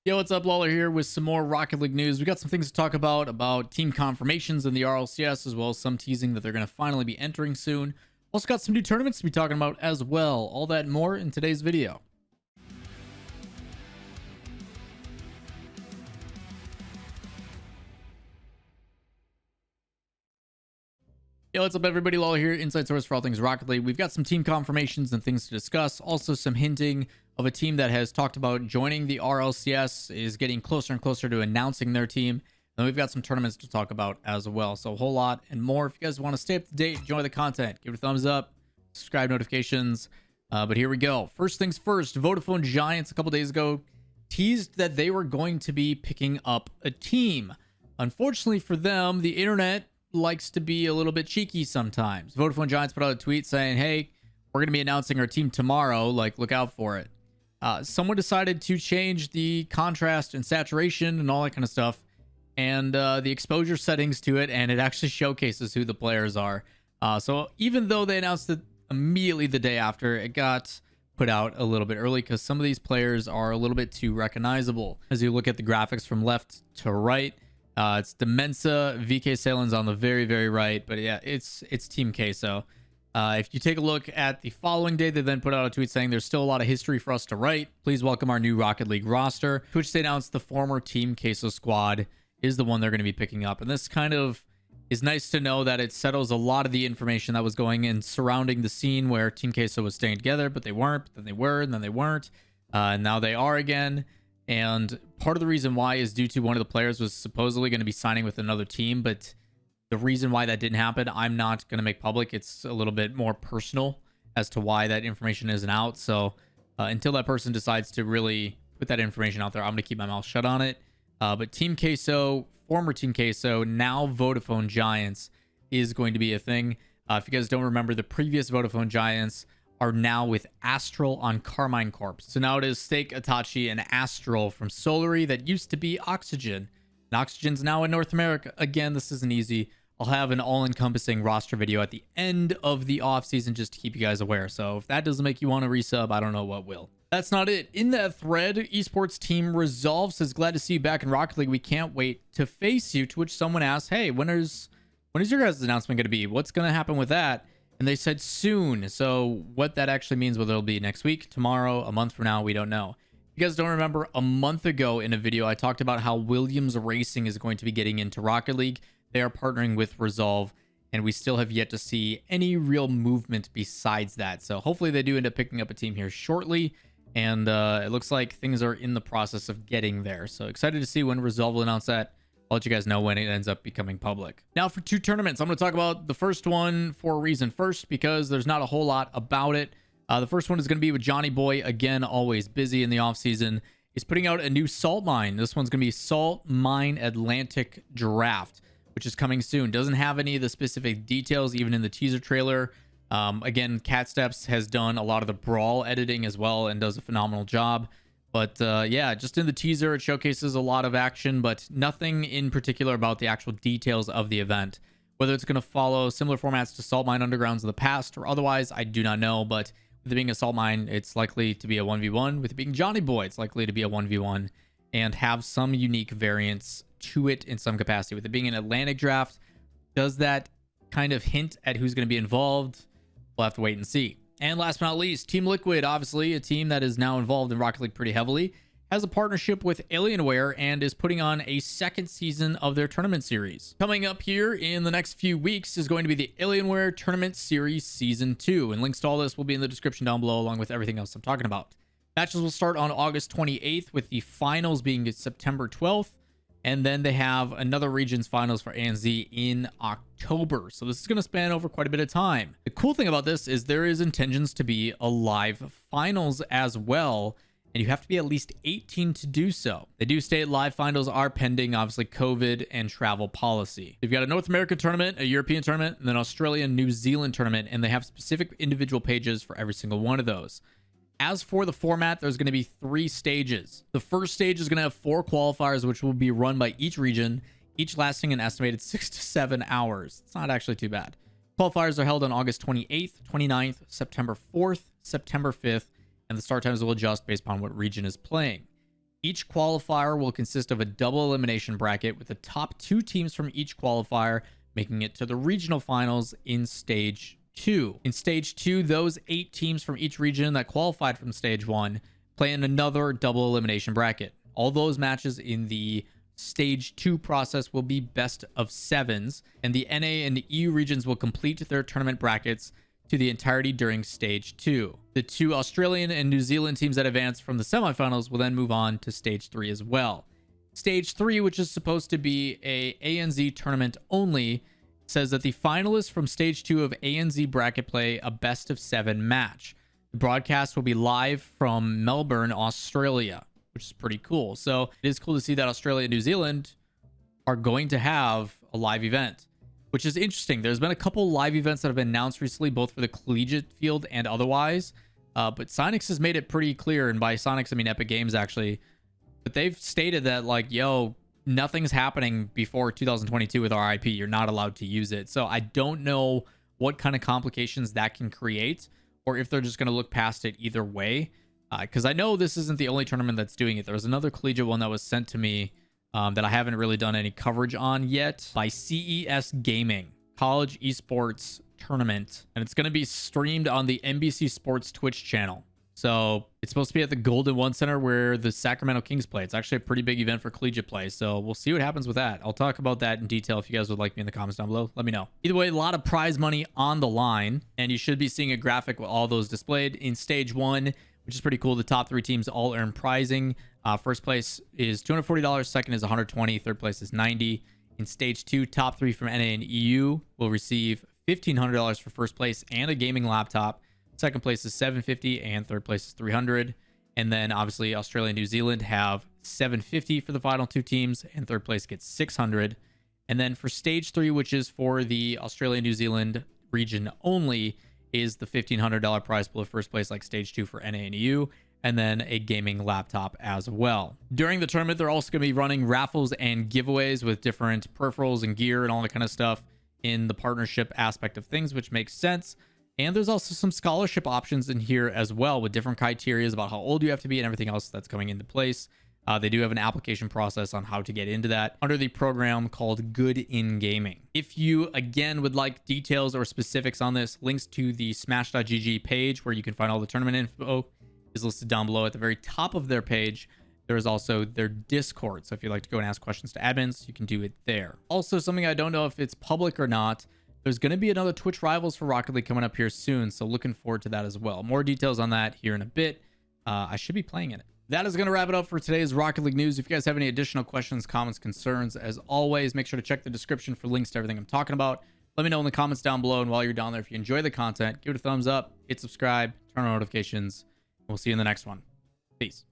Yo, what's up? Lawler here with some more Rocket League news. We got some things to talk about team confirmations in the RLCS, as well as some teasing that they're going to finally be entering soon. Also got some new tournaments to be talking about as well. All that and more in today's video. Yo, what's up everybody? Lawler here, inside source for all things Rocket League. We've got some team confirmations and things to discuss. Also some hinting of a team that has talked about joining the RLCS, is getting closer and closer to announcing their team. And we've got some tournaments to talk about as well. So a whole lot and more. If you guys want to stay up to date, enjoy the content, give it a thumbs up, subscribe, notifications. But here we go. First things first, Vodafone Giants a couple days ago teased that they were going to be picking up a team. Unfortunately for them, the internet likes to be a little bit cheeky sometimes. Vodafone Giants put out a tweet saying, hey, we're going to be announcing our team tomorrow, like look out for it. Someone decided to change the contrast and saturation and all that kind of stuff, and the exposure settings to it, and it actually showcases who the players are. So even though they announced it immediately the day after, it got put out a little bit early because some of these players are a little bit too recognizable. As you look at the graphics from left to right, it's Demensa, VK Salen's on the very, very right, but yeah, it's Team Queso. If you take a look at the following day, they then put out a tweet saying there's still a lot of history for us to write. Please welcome our new Rocket League roster, to which they announced the former Team Queso squad is the one they're going to be picking up. And this kind of is nice to know that it settles a lot of the information that was going in surrounding the scene where Team Queso was staying together, but they weren't, but then they were, and then they weren't, and now they are again. And part of the reason why is due to one of the players was supposedly going to be signing with another team, but the reason why that didn't happen, I'm not going to make public. It's a little bit more personal as to why that information isn't out. So until that person decides to really put that information out there, I'm going to keep my mouth shut on it. But Team Queso, former Team Queso, now Vodafone Giants is going to be a thing. If you guys don't remember, the previous Vodafone Giants are now with Astral on Carmine Corp. So now it is Steak, Itachi, and Astral from Solary that used to be Oxygen. And Oxygen's now in North America. Again, this isn't easy. I'll have an all-encompassing roster video at the end of the offseason just to keep you guys aware. So if that doesn't make you want to resub, I don't know what will. That's not it. In that thread, esports team Resolve says, glad to see you back in Rocket League. We can't wait to face you. To which someone asked, hey, when is your guys' announcement going to be? What's going to happen with that? And they said soon. So what that actually means, whether it'll be next week, tomorrow, a month from now, we don't know. If you guys don't remember, a month ago in a video, I talked about how Williams Racing is going to be getting into Rocket League. They are partnering with Resolve, and we still have yet to see any real movement besides that. So hopefully they do end up picking up a team here shortly. And it looks like things are in the process of getting there. So excited to see when Resolve will announce that. I'll let you guys know when it ends up becoming public. Now for two tournaments, I'm going to talk about the first one for a reason first, because there's not a whole lot about it. The first one is going to be with Johnny Boy, again, always busy in the offseason. He's putting out a new Salt Mine. This one's going to be Salt Mine Atlantic Draft, which is coming soon. Doesn't have any of the specific details, even in the teaser trailer. Again, Cat Steps has done a lot of the Brawl editing as well and does a phenomenal job. But yeah, just in the teaser, it showcases a lot of action, but nothing in particular about the actual details of the event. Whether it's going to follow similar formats to Salt Mine Undergrounds of the past or otherwise, I do not know. But with it being a Salt Mine, it's likely to be a 1v1. With it being Johnny Boy, it's likely to be a 1v1 and have some unique variants to it in some capacity. With it being an Atlantic draft, does that kind of hint at who's going to be involved? We'll have to wait and see. And last but not least, Team Liquid, obviously a team that is now involved in Rocket League pretty heavily, has a partnership with Alienware and is putting on a second season of their tournament series. Coming up here in the next few weeks is going to be the Alienware Tournament Series Season 2. And links to all this will be in the description down below, along with everything else I'm talking about. Matches will start on August 28th, with the finals being September 12th. And then they have another region's finals for ANZ in October. So this is going to span over quite a bit of time. The cool thing about this is there is intentions to be a live finals as well. And you have to be at least 18 to do so. They do state live finals are pending, obviously, COVID and travel policy. You've got a North American tournament, a European tournament, and then Australia and New Zealand tournament. And they have specific individual pages for every single one of those. As for the format, there's going to be 3 stages. The first stage is going to have 4 qualifiers, which will be run by each region, each lasting an estimated 6 to 7 hours. It's not actually too bad. Qualifiers are held on August 28th, 29th, September 4th, September 5th, and the start times will adjust based upon what region is playing. Each qualifier will consist of a double elimination bracket with the top 2 teams from each qualifier making it to the regional finals in stage 2. In stage 2, those 8 teams from each region that qualified from stage 1 play in another double elimination bracket. All those matches in the stage 2 process will be best of 7s, and the NA and the EU regions will complete their tournament brackets to the entirety during stage 2. The 2 Australian and New Zealand teams that advance from the semifinals will then move on to stage 3 as well. Stage 3, which is supposed to be a ANZ tournament only, says that the finalists from stage 2 of ANZ bracket play a best of 7 match. The broadcast will be live from Melbourne, Australia, which is pretty cool. So it is cool to see that Australia and New Zealand are going to have a live event, which is interesting. There's been a couple live events that have been announced recently, both for the collegiate field and otherwise. But Sonics has made it pretty clear, and by Sonics, I mean Epic Games actually, but they've stated that, like, yo, nothing's happening before 2022 with our IP. You're not allowed to use it. So I don't know what kind of complications that can create, or if they're just going to look past it either way. Because I know this isn't the only tournament that's doing it. There was another collegiate one that was sent to me that I haven't really done any coverage on yet, by CES Gaming, College Esports Tournament. And it's going to be streamed on the NBC Sports Twitch channel. So it's supposed to be at the Golden One Center where the Sacramento Kings play. It's actually a pretty big event for collegiate play. So we'll see what happens with that. I'll talk about that in detail. If you guys would like me in the comments down below, let me know. Either way, a lot of prize money on the line, and you should be seeing a graphic with all those displayed in stage 1, which is pretty cool. The top 3 teams all earn prizing. First place is $240. Second is $120. Third place is $90. In stage 2, top 3 from NA and EU will receive $1,500 for first place and a gaming laptop. Second place is $750, and third place is $300. And then obviously Australia and New Zealand have $750 for the final 2 teams, and third place gets $600. And then for stage 3, which is for the Australia and New Zealand region only, is the $1,500 prize pool of first place, like stage 2 for NA and EU, and then a gaming laptop as well. During the tournament, they're also going to be running raffles and giveaways with different peripherals and gear and all that kind of stuff in the partnership aspect of things, which makes sense. And there's also some scholarship options in here as well, with different criteria about how old you have to be and everything else that's coming into place. They do have an application process on how to get into that under the program called Good in Gaming. If you, again, would like details or specifics on this, links to the smash.gg page where you can find all the tournament info is listed down below. At the very top of their page, there is also their Discord. So if you'd like to go and ask questions to admins, you can do it there. Also, something I don't know if it's public or not, there's going to be another Twitch Rivals for Rocket League coming up here soon, so looking forward to that as well. More details on that here in a bit. I should be playing in it. That is going to wrap it up for today's Rocket League news. If you guys have any additional questions, comments, concerns, as always, make sure to check the description for links to everything I'm talking about. Let me know in the comments down below, and while you're down there, if you enjoy the content, give it a thumbs up, hit subscribe, turn on notifications, and we'll see you in the next one. Peace.